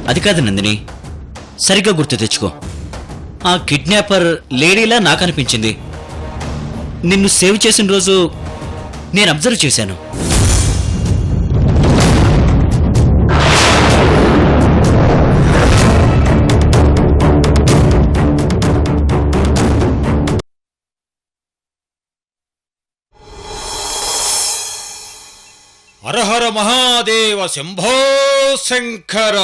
అది కాదు నందిని, సరిగ్గా గుర్తు తెచ్చుకో. ఆ కిడ్నాపర్ లేడీలా నాకు అనిపించింది. నిన్ను సేవ్ చేసిన రోజు నేను అబ్జర్వ్ చేశాను. హరహర మహాదేవ శంభో శంకర.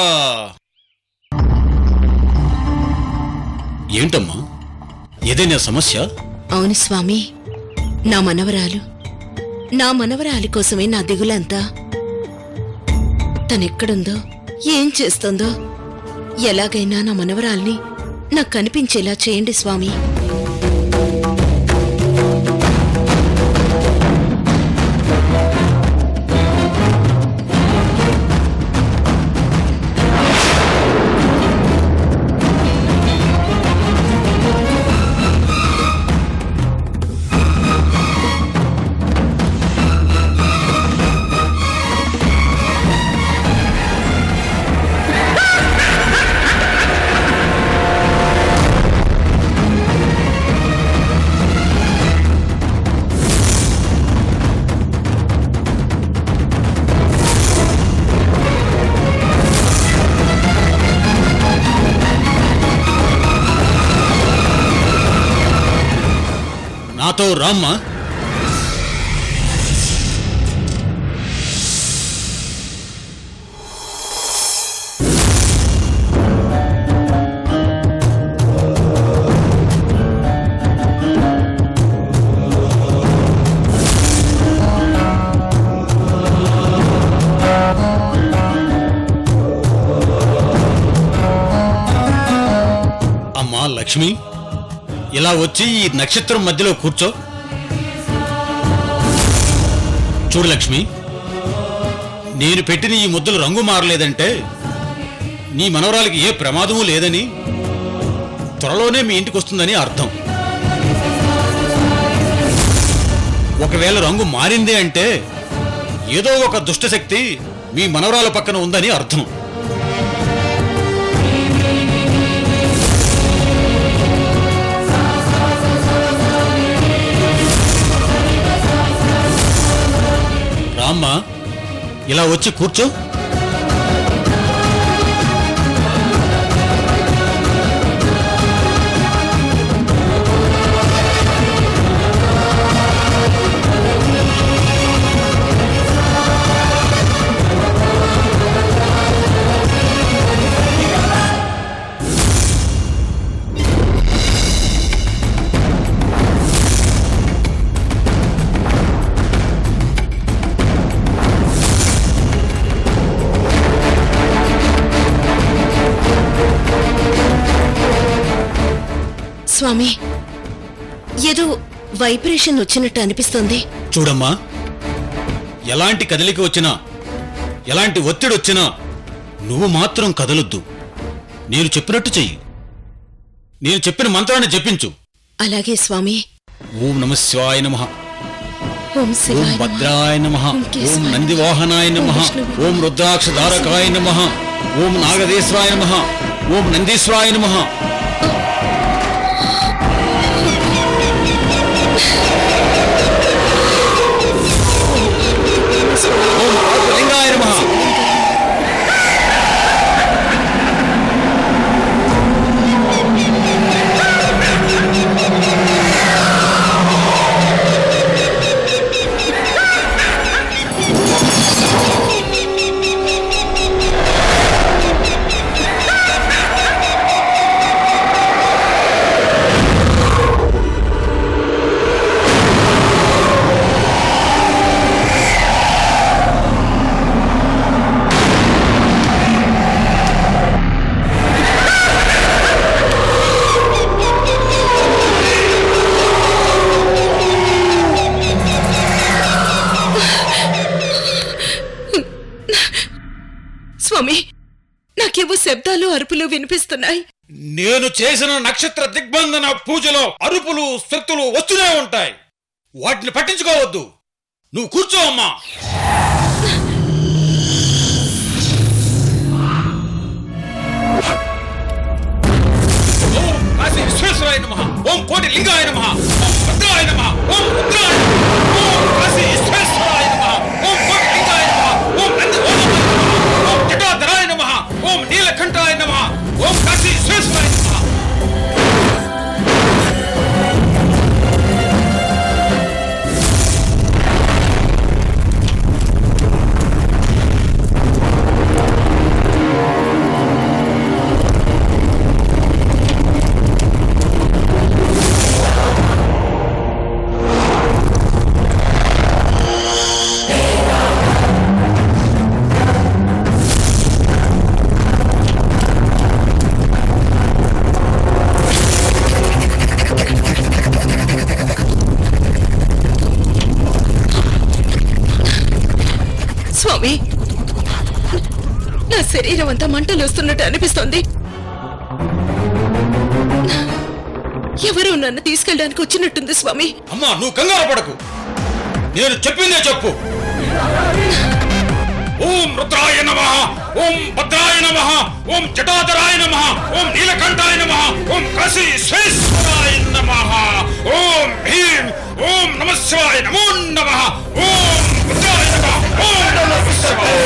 ఏంటమ్మా, ఏదైనా సమస్య? అవును స్వామి, నా మనవరాలి కోసమే నా దిగులంతా. తనెక్కడుందో, ఏం చేస్తుందో, ఎలాగైనా నా మనవరాల్ని నాకు కనిపించేలా చేయండి స్వామి. నాతో రామ్మా. అమ్మా లక్ష్మి, ఇలా వచ్చి ఈ నక్షత్రం మధ్యలో కూర్చో. చూడు లక్ష్మి, నేను పెట్టిన ఈ ముద్దలు రంగు మారలేదంటే నీ మనవరాలికి ఏ ప్రమాదమూ లేదని, త్వరలోనే మీ ఇంటికి వస్తుందని అర్థం. ఒకవేళ రంగు మారింది అంటే ఏదో ఒక దుష్టశక్తి మీ మనవరాల పక్కన ఉందని అర్థం. రామ్మా, ఇలా వచ్చి కూర్చో. స్వామి, ఏదో వైబ్రేషన్ వచ్చినట్టు అనిపిస్తోంది. చూడమ్మా, ఎలాంటి కదలిక వచ్చినా, ఎలాంటి ఒత్తిడి వచ్చినా నువ్వు మాత్రం కదలొద్దు. నేను చెప్పినట్టు చెయ్యి. నేను చెప్పిన మంత్రాన్ని జపించు. అలాగే స్వామి. ఓం నమః శివాయ నమః, ఓం శివాయ ఓం భద్రాయ నమః, ఓం ఓం కేశవాయ నందివాహనాయ నమః, ఓం రుద్రాక్షధారకాయ నమః, ఓం నాగదేశ్వరాయ నమః, ఓం నందీశ్వరాయ నమః. ఓం పార్థలింగాయ నమః. స్వామి, నాకేవో శబ్దాలు అరుపులు వినిపిస్తున్నాయి. నేను చేసిన నక్షత్ర దిగ్బంధన పూజలో అరుపులు శక్తులు వస్తూనే ఉంటాయి. వాటిని పట్టించుకోవద్దు. నువ్వు కూర్చో అమ్మా. కోటి లింగాయ నమః ఓం భద్రాయ నమః ఓం రుద్రాయ నమః ఓం కాశీ విశ్వేశ్వరాయ నమః ఓం కోటి లింగాయ నమః ఓం నంది ఓం జటాధరాయ నమః ఓం నీలకంఠాయ నమః ఓం కాశీ విశ్వేశ్వరాయ నమః. స్వామి, నా శరీరం అంతా మంటలు వస్తున్నట్టు అనిపిస్తోంది. ఎవరో నన్ను తీసుకెళ్ళడానికి వచ్చినట్టుంది స్వామి. అమ్మా నువ్వు కంగారు పడకు, నేను చెప్పిందే చెప్పు. ఓం రుద్రాయ నమః ఓం భద్రాయ నమః ఓం జటాధరాయ నమః ఓం నీలకంఠాయ నమః ఓం కాశీ విశ్వేశ్వరాయ నమః ఓం భీం ఓం నమః శివాయ నమో నమః ఓం రుద్రాయ నమః ఓం నమః శివాయ.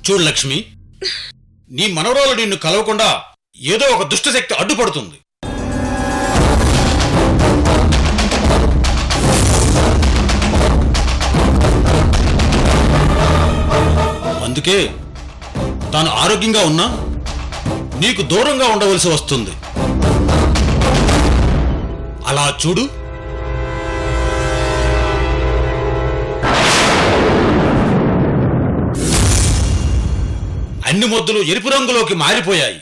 చూడు లక్ష్మి, నీ మనవరాలు నిన్ను కలవకుండా ఏదో ఒక దుష్టశక్తి అడ్డుపడుతుంది. అందుకే తాను ఆరోగ్యంగా ఉన్నా నీకు దూరంగా ఉండవలసి వస్తుంది. అలా చూడు. అన్ని మొద్దులు ఎరుపు రంగులోకి మారిపోయాయి.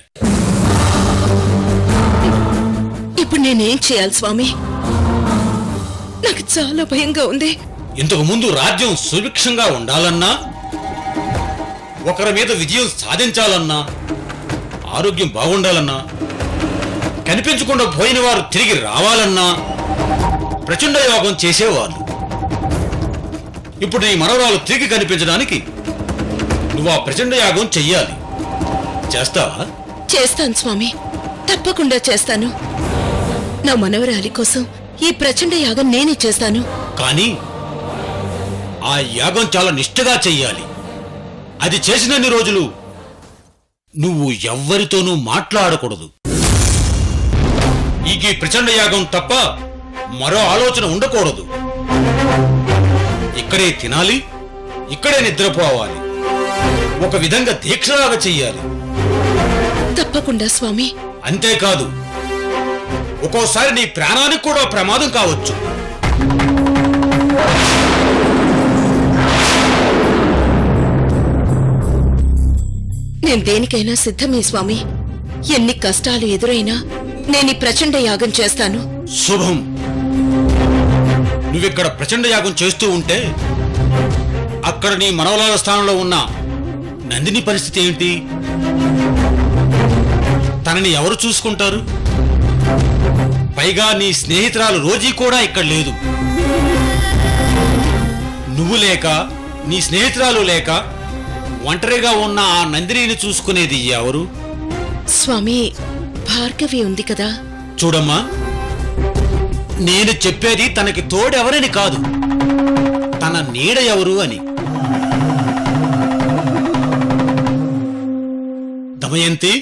ఇప్పుడు నేనేం చేయాలి స్వామి? నాకు చాలా భయంగా ఉంది. ఇంతకు ముందు రాజ్యం సుభిక్షంగా ఉండాలన్నా, ఒకరి మీద విజయం సాధించాలన్నా, ఆరోగ్యం బాగుండాలన్నా, కనిపించకుండా పోయిన వారు తిరిగి రావాలన్నా ప్రచండ యోగం చేసేవాళ్ళు. ఇప్పుడు నీ మనవరాలు తిరిగి కనిపించడానికి నువ్వు ఆ ప్రచండ యాగం చెయ్యాలి. చేస్తావా? చేస్తాను స్వామి, తప్పకుండా చేస్తాను. నా మనవరాలి కోసం ఈ ప్రచండ యాగం నేనే చేస్తాను. కానీ ఆ యాగం చాలా నిష్ఠగా చెయ్యాలి. అది చేసినన్ని రోజులు నువ్వు ఎవ్వరితోనూ మాట్లాడకూడదు. ఈ ప్రచండ యాగం తప్ప మరో ఆలోచన ఉండకూడదు. ఇక్కడే తినాలి, ఇక్కడే నిద్రపోవాలి. ఒక విధంగా దీక్షలాగా చెయ్యాలి. తప్పకుండా స్వామి. అంతేకాదు, ఒక్కోసారి నీ ప్రాణానికి కూడా ప్రమాదం కావచ్చు. నేను దేనికైనా సిద్ధమే స్వామి. ఎన్ని కష్టాలు ఎదురైనా నేను ఈ ప్రచండ యాగం చేస్తాను. శుభం. నువ్విక్కడ ప్రచండ యాగం చేస్తూ ఉంటే అక్కడ నీ మనవరాల స్థానంలో ఉన్న నందిని పరిస్థితి ఏంటి? తనని ఎవరు చూసుకుంటారు? పైగా నీ స్నేహితురాలు రోజీ కూడా ఇక్కడ లేదు. నువ్వు లేక, నీ స్నేహితురాలు లేక ఒంటరిగా ఉన్న ఆ నందినిని చూసుకునేది ఎవరు? స్వామి, భార్గవి ఉంది కదా. చూడమ్మా, నేను చెప్పేది తనకి తోడెవరని కాదు, తన నీడ ఎవరు అని. దమయంతి,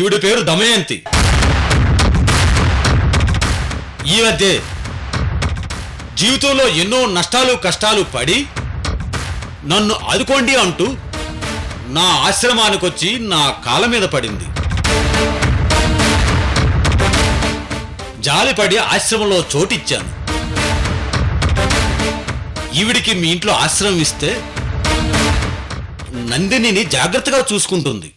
ఈవిడ పేరు దమయంతి. ఈ మధ్య జీవితంలో ఎన్నో నష్టాలు కష్టాలు పడి నన్ను ఆదుకోండి అంటూ నా ఆశ్రమానికొచ్చి నా కాళ్ళ మీద పడింది. జాలిపడి ఆశ్రమంలో చోటిచ్చాను. ఈవిడికి మీ ఇంట్లో ఆశ్రమం ఇస్తే నందినిని జాగ్రత్తగా చూసుకుంటుంది.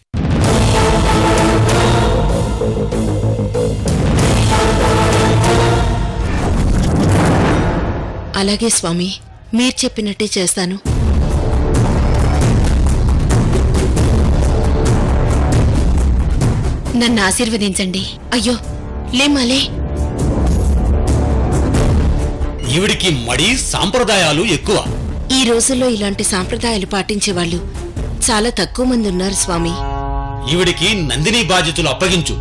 అలాగే స్వామి, మీరు చెప్పినట్టే చేస్తాను. నన్ను ఆశీర్వదించండి. అయ్యో లేమాలే. ఈవిడికి మడి సాంప్రదాయాలు ఎక్కువ. ఈ రోజుల్లో ఇలాంటి సాంప్రదాయాలు పాటించే వాళ్ళు చాలా తక్కువ మంది ఉన్నారు స్వామి. ఈవిడికి నందిని బాధ్యతలు అప్పగించు.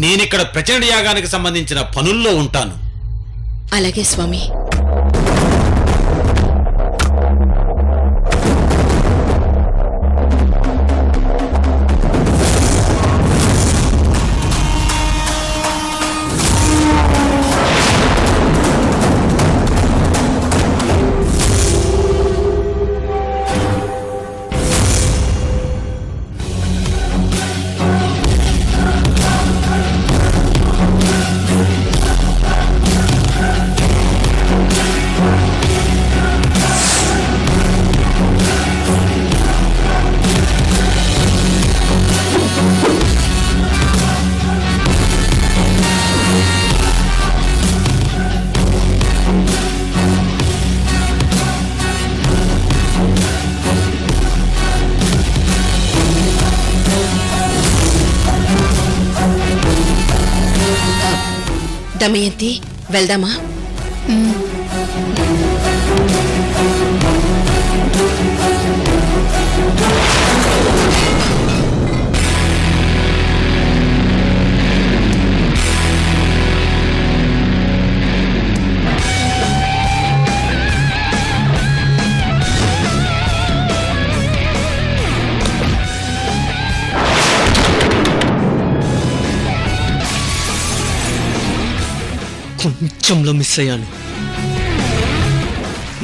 నేనిక్కడ ప్రచండ యాగానికి సంబంధించిన పనుల్లో ఉంటాను. అలాగే స్వామి. దమయంతి, వెళ్దామా? కొంచెంలో మిస్ అయ్యాను.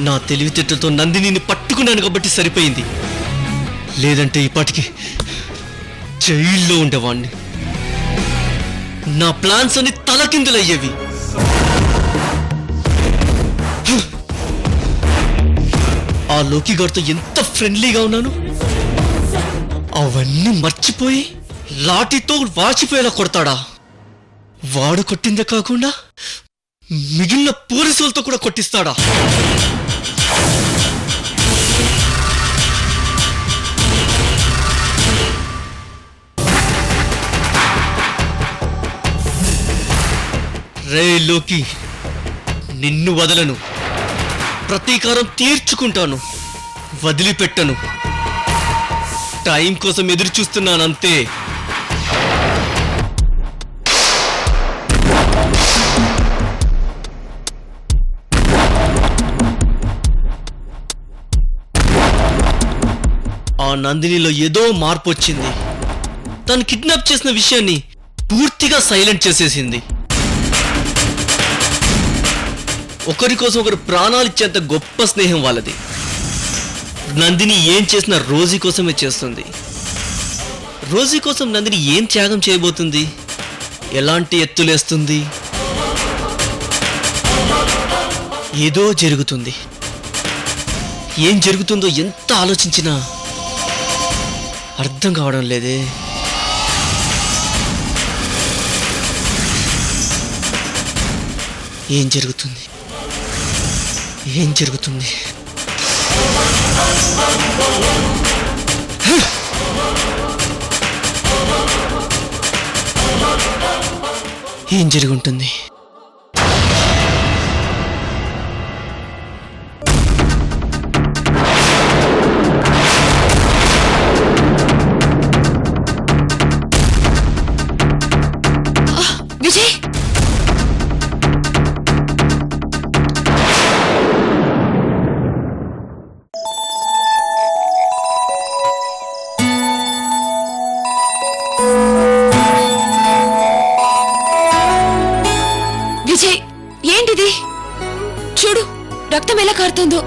నా తెలివితేటలతో నందినిని పట్టుకున్నాను కాబట్టి సరిపోయింది. లేదంటే ఇప్పటికి జైల్లో ఉండేవాణ్ణి. నా ప్లాన్స్ అన్ని తలకిందులయ్యేవి. ఆ లోకి గారితో ఎంత ఫ్రెండ్లీగా ఉన్నాను, అవన్నీ మర్చిపోయి లాఠీతో వాచిపోయేలా కొడతాడా? వాడు కొట్టిందే కాకుండా మిగిలిన పోలీసులతో కూడా కొట్టిస్తాడా? రే లోకి, నిన్ను వదలను. ప్రతీకారం తీర్చుకుంటాను, వదిలిపెట్టను. టైం కోసం ఎదురు చూస్తున్నానంతే. ఆ నందినిలో ఏదో మార్పు వచ్చింది. తను కిడ్నాప్ చేసిన విషయాన్ని పూర్తిగా సైలెంట్ చేసేసింది. ఒకరి కోసం ఒకరు ప్రాణాలు ఇచ్చేంత గొప్ప స్నేహం వాళ్ళది. నందిని ఏం చేసినా రోజీ కోసమే చేస్తుంది. రోజీ కోసం నందిని ఏం త్యాగం చేయబోతుంది? ఎలాంటి ఎత్తులేస్తుంది? ఏదో జరుగుతుంది. ఏం జరుగుతుందో ఎంత ఆలోచించినా అర్థం కావడం లేదే. ఏం జరుగుతుంది? ఏం జరుగుతుంది? ఏం జరుగుంటుంది? విజయ్, విజయ్, ఏంటిది? చూడు, రక్తం ఎలా కారుతుందో.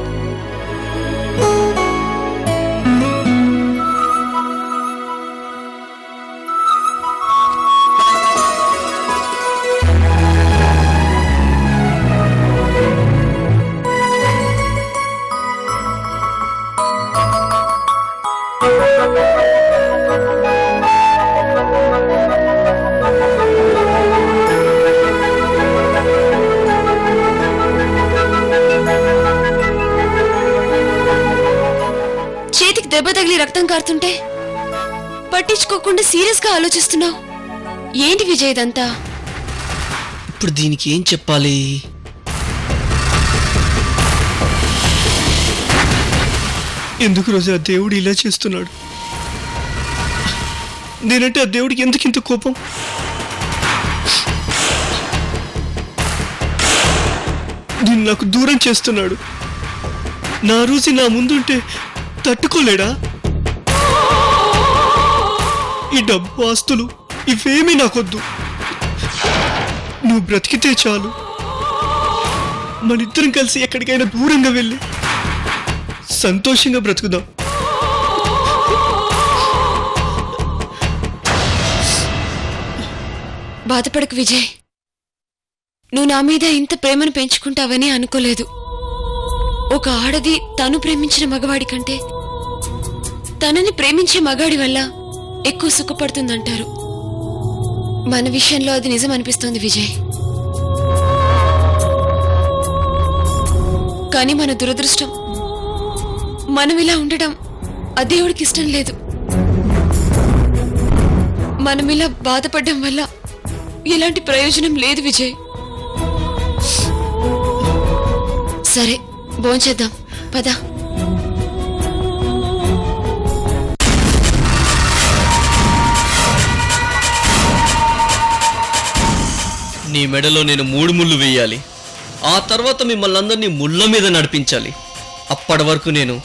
చేతికి దెబ్బ తగిలి రక్తం కారుతుంటే పట్టించుకోకుండా సీరియస్ గా ఆలోచిస్తున్నావు. ఏంటి విజయ్ ఇదంతా? ఇప్పుడు దీనికి ఏం చెప్పాలి? ఎందుకు రోజు ఆ దేవుడు ఇలా చేస్తున్నాడు? నేనంటే ఆ దేవుడికి ఎందుకింత కోపం? దీన్ని నాకు దూరం చేస్తున్నాడు. నా రోజు నా ముందుంటే తట్టుకోలేడా? ఈ డబ్బు, ఆస్తులు ఇవేమీ నాకొద్దు. నువ్వు బ్రతికితే చాలు. మనిద్దరం కలిసి ఎక్కడికైనా దూరంగా వెళ్ళి సంతోషంగా బ్రతుకుదాం. బాధపడకు విజయ్, నువ్వు నా మీద ఇంత ప్రేమను పెంచుకుంటావని అనుకోలేదు. ఒక ఆడది తను ప్రేమించిన మగవాడి కంటే తనని ప్రేమించే మగాడి వల్ల ఎక్కువ సుఖపడుతుందంటారు. మన విషయంలో అది నిజం అనిపిస్తోంది విజయ్. కానీ మన దురదృష్టం, మనం ఇలా ఉండడం ఆ దేవుడికి ఇష్టం లేదు. మనం ఇలా బాధపడడం వల్ల ఎలాంటి ప్రయోజనం లేదు విజయ్. సరే, భోంచేద్దాం పద. నీ మెడలో నేను 3 ముళ్ళు వేయాలి. ఆ తర్వాత మిమ్మల్ని అందరినీ ముళ్ళ మీద నడిపించాలి. అప్పటి వరకు నేను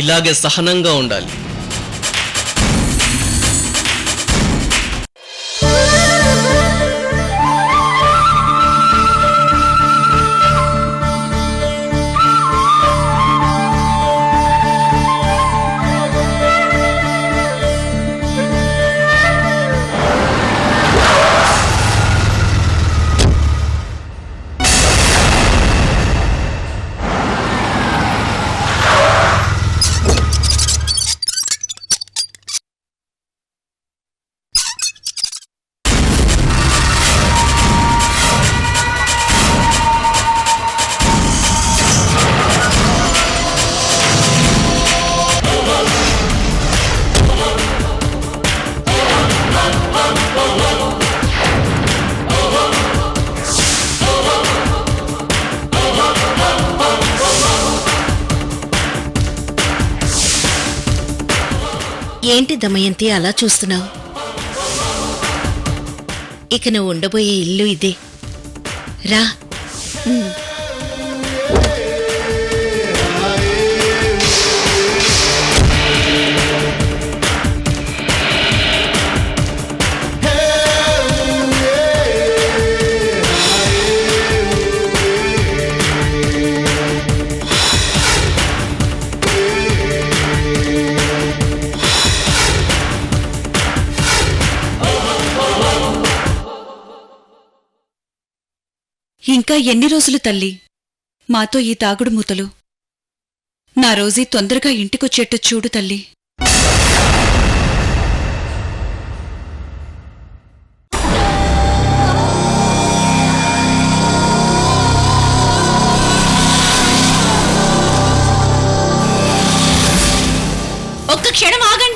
ఇలాగే సహనంగా ఉండాలి. ఏంటి దమయంతి అలా చూస్తున్నావు? ఇక నువ్వు ఉండబోయే ఇల్లు ఇదే. రా. ఇంకా ఎన్ని రోజులు తల్లి మాతో ఈ తాగుడు మూతలు? నా రోజీ తొందరగా ఇంటికొచ్చేట్టు చూడు తల్లి. ఒక్క క్షణం ఆగండి.